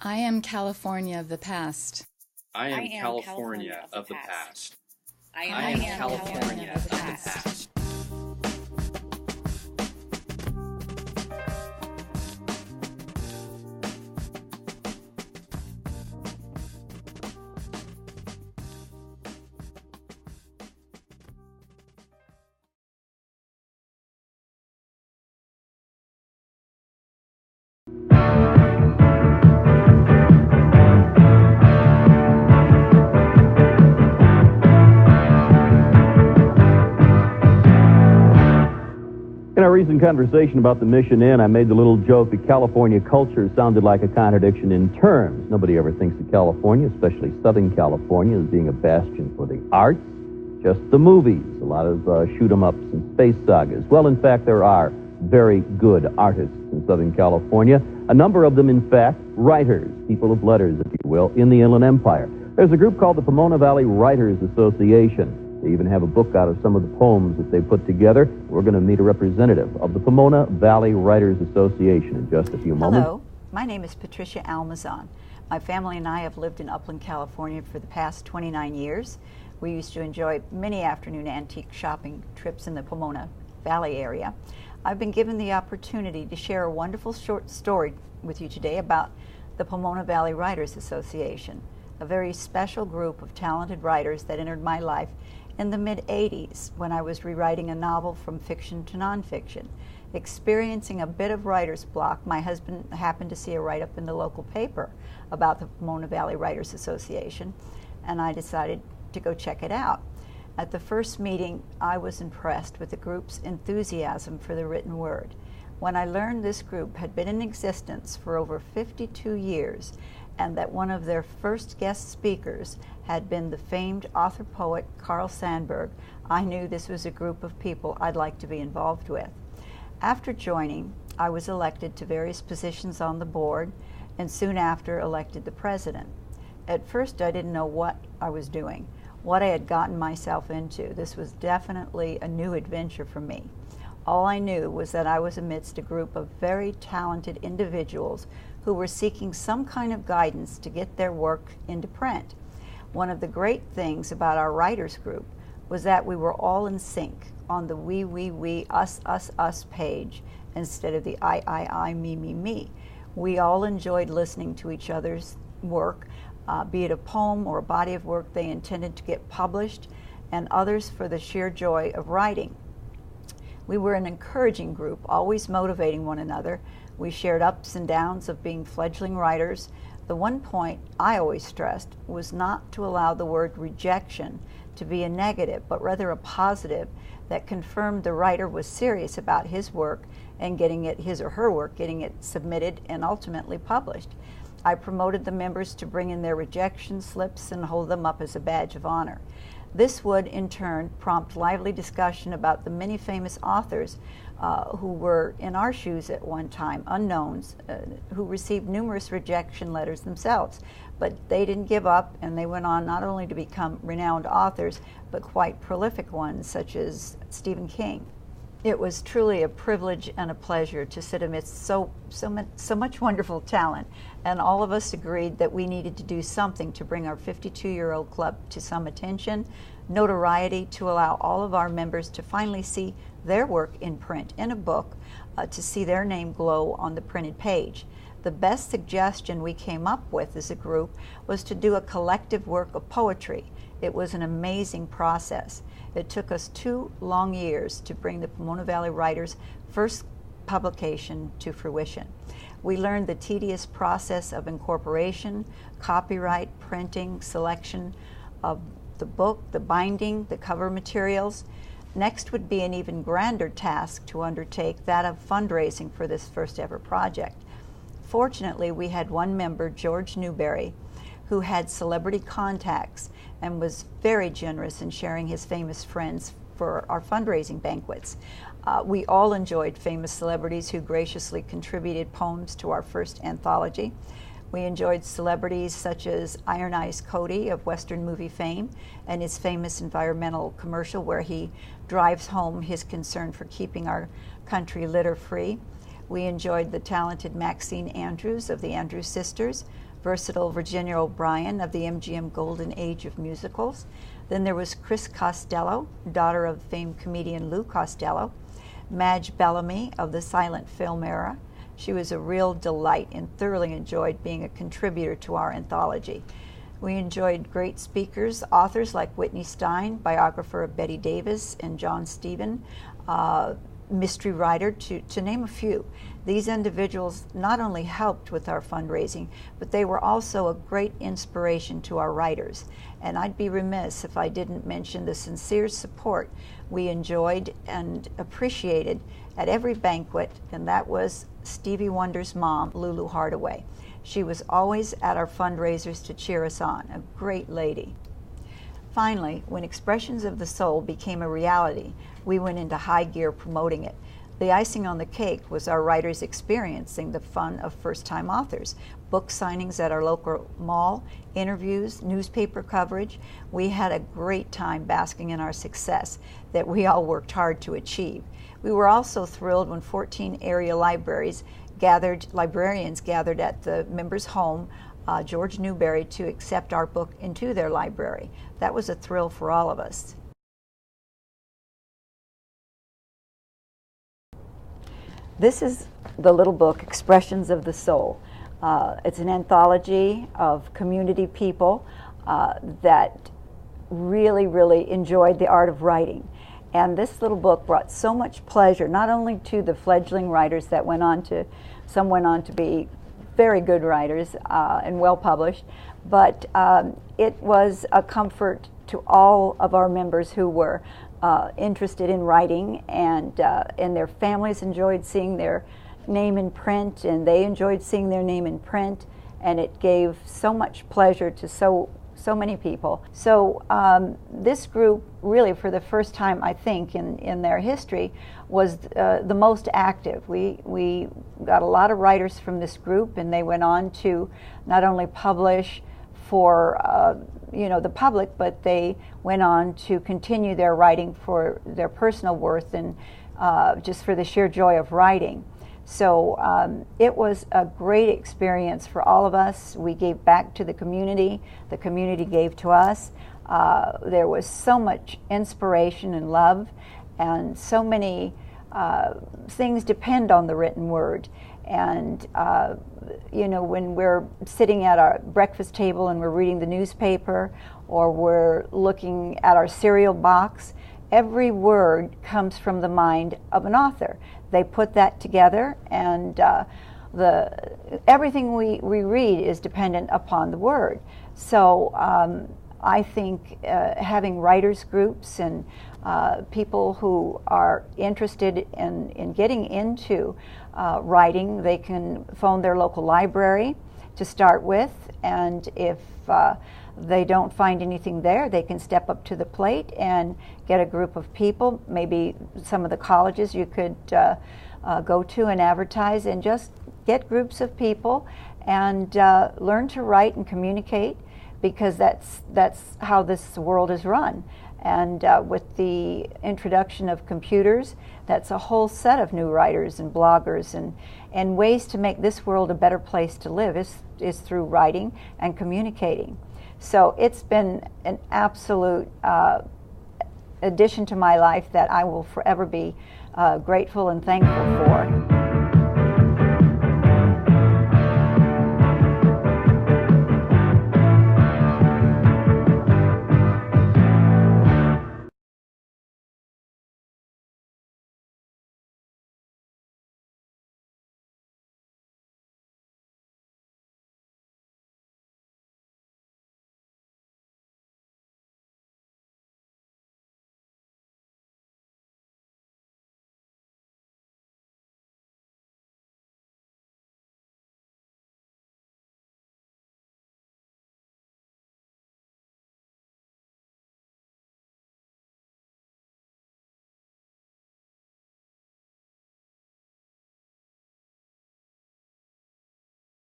I am California of the past. I am California of the past. I am California of the past. In our recent conversation about the Mission Inn, I made the little joke that California culture sounded like a contradiction in terms. Nobody ever thinks of California, especially Southern California, as being a bastion for the arts. Just the movies, a lot of shoot-em-ups and space sagas. Well, in fact, there are very good artists in Southern California. A number of them, in fact, writers, people of letters, if you will, in the Inland Empire. There's a group called the Pomona Valley Writers Association. They even have a book out of some of the poems that they put together. We're going to meet a representative of the Pomona Valley Writers Association in just a few moments. Hello, my name is Patricia Almazan. My family and I have lived in Upland, California for the past 29 years. We used to enjoy many afternoon antique shopping trips in the Pomona Valley area. I've been given the opportunity to share a wonderful short story with you today about the Pomona Valley Writers Association, a very special group of talented writers that entered my life in the mid-'80s when I was rewriting a novel from fiction to nonfiction. Experiencing a bit of writer's block, my husband happened to see a write-up in the local paper about the Pomona Valley Writers Association, and I decided to go check it out. At the first meeting, I was impressed with the group's enthusiasm for the written word. When I learned this group had been in existence for over 52 years, and that one of their first guest speakers had been the famed author-poet Carl Sandburg, I knew this was a group of people I'd like to be involved with. After joining, I was elected to various positions on the board, and soon after elected the president. At first, I didn't know what I was doing, what I had gotten myself into. This was definitely a new adventure for me. All I knew was that I was amidst a group of very talented individuals who were seeking some kind of guidance to get their work into print. One of the great things about our writers group was that we were all in sync on the we, us page instead of the I, me. We all enjoyed listening to each other's work, be it a poem or a body of work they intended to get published, and others for the sheer joy of writing. We were an encouraging group, always motivating one another. We shared ups and downs of being fledgling writers. The one point I always stressed was not to allow the word rejection to be a negative, but rather a positive that confirmed the writer was serious about his work and getting it, his or her work, getting it submitted and ultimately published. I promoted the members to bring in their rejection slips and hold them up as a badge of honor. This would, in turn, prompt lively discussion about the many famous authors who were in our shoes at one time, unknowns, who received numerous rejection letters themselves. But they didn't give up, and they went on not only to become renowned authors, but quite prolific ones, such as Stephen King. It was truly a privilege and a pleasure to sit amidst so much wonderful talent, and all of us agreed that we needed to do something to bring our 52-year-old club to some attention, notoriety, to allow all of our members to finally see their work in print, in a book, to see their name glow on the printed page. The best suggestion we came up with as a group was to do a collective work of poetry. It was an amazing process. It took us 2 long years to bring the Pomona Valley Writers' first publication to fruition. We learned the tedious process of incorporation, copyright, printing, selection of the book, the binding, the cover materials. Next would be an even grander task to undertake, that of fundraising for this first ever project. Fortunately, we had one member, George Newberry, who had celebrity contacts and was very generous in sharing his famous friends for our fundraising banquets. We all enjoyed famous celebrities who graciously contributed poems to our first anthology. We enjoyed celebrities such as Iron Eyes Cody of Western movie fame and his famous environmental commercial where he drives home his concern for keeping our country litter-free. We enjoyed the talented Maxine Andrews of the Andrews Sisters, versatile Virginia O'Brien of the MGM Golden Age of musicals. Then there was Chris Costello, daughter of famed comedian Lou Costello, Madge Bellamy of the silent film era. She was a real delight and thoroughly enjoyed being a contributor to our anthology. We enjoyed great speakers, authors like Whitney Stein, biographer of Betty Davis, and John Stephen, mystery writer, to name a few. These individuals not only helped with our fundraising, but they were also a great inspiration to our writers. And I'd be remiss if I didn't mention the sincere support we enjoyed and appreciated at every banquet, and that was Stevie Wonder's mom, Lulu Hardaway. She was always at our fundraisers to cheer us on, a great lady. Finally, when Expressions of the Soul became a reality, we went into high gear promoting it. The icing on the cake was our writers experiencing the fun of first-time authors, book signings at our local mall, interviews, newspaper coverage. We had a great time basking in our success that we all worked hard to achieve. We were also thrilled when 14 area librarians gathered at the members' home, George Newberry, to accept our book into their library. That was a thrill for all of us. This is the little book, Expressions of the Soul. It's an anthology of community people that really, really enjoyed the art of writing. And this little book brought so much pleasure, not only to the fledgling writers that some went on to be very good writers and well published, but it was a comfort to all of our members who were interested in writing, and their families enjoyed seeing their name in print, and they enjoyed seeing their name in print, and it gave so much pleasure to so many people. So this group, really for the first time, I think, in their history, was the most active. We got a lot of writers from this group, and they went on to not only publish for the public, but they went on to continue their writing for their personal worth and just for the sheer joy of writing. So it was a great experience for all of us. We gave back to the community gave to us. There was so much inspiration and love, and so many things depend on the written word. And when we're sitting at our breakfast table and we're reading the newspaper, or we're looking at our cereal box, every word comes from the mind of an author. They put that together, and everything we read is dependent upon the word. So I think having writers groups and people who are interested in getting into writing, they can phone their local library to start with, and if they don't find anything there, they can step up to the plate and get a group of people, maybe some of the colleges you could go to and advertise, and just get groups of people and learn to write and communicate, because that's how this world is run. And with the introduction of computers, that's a whole set of new writers and bloggers, and ways to make this world a better place to live is through writing and communicating. So it's been an absolute addition to my life that I will forever be grateful and thankful for.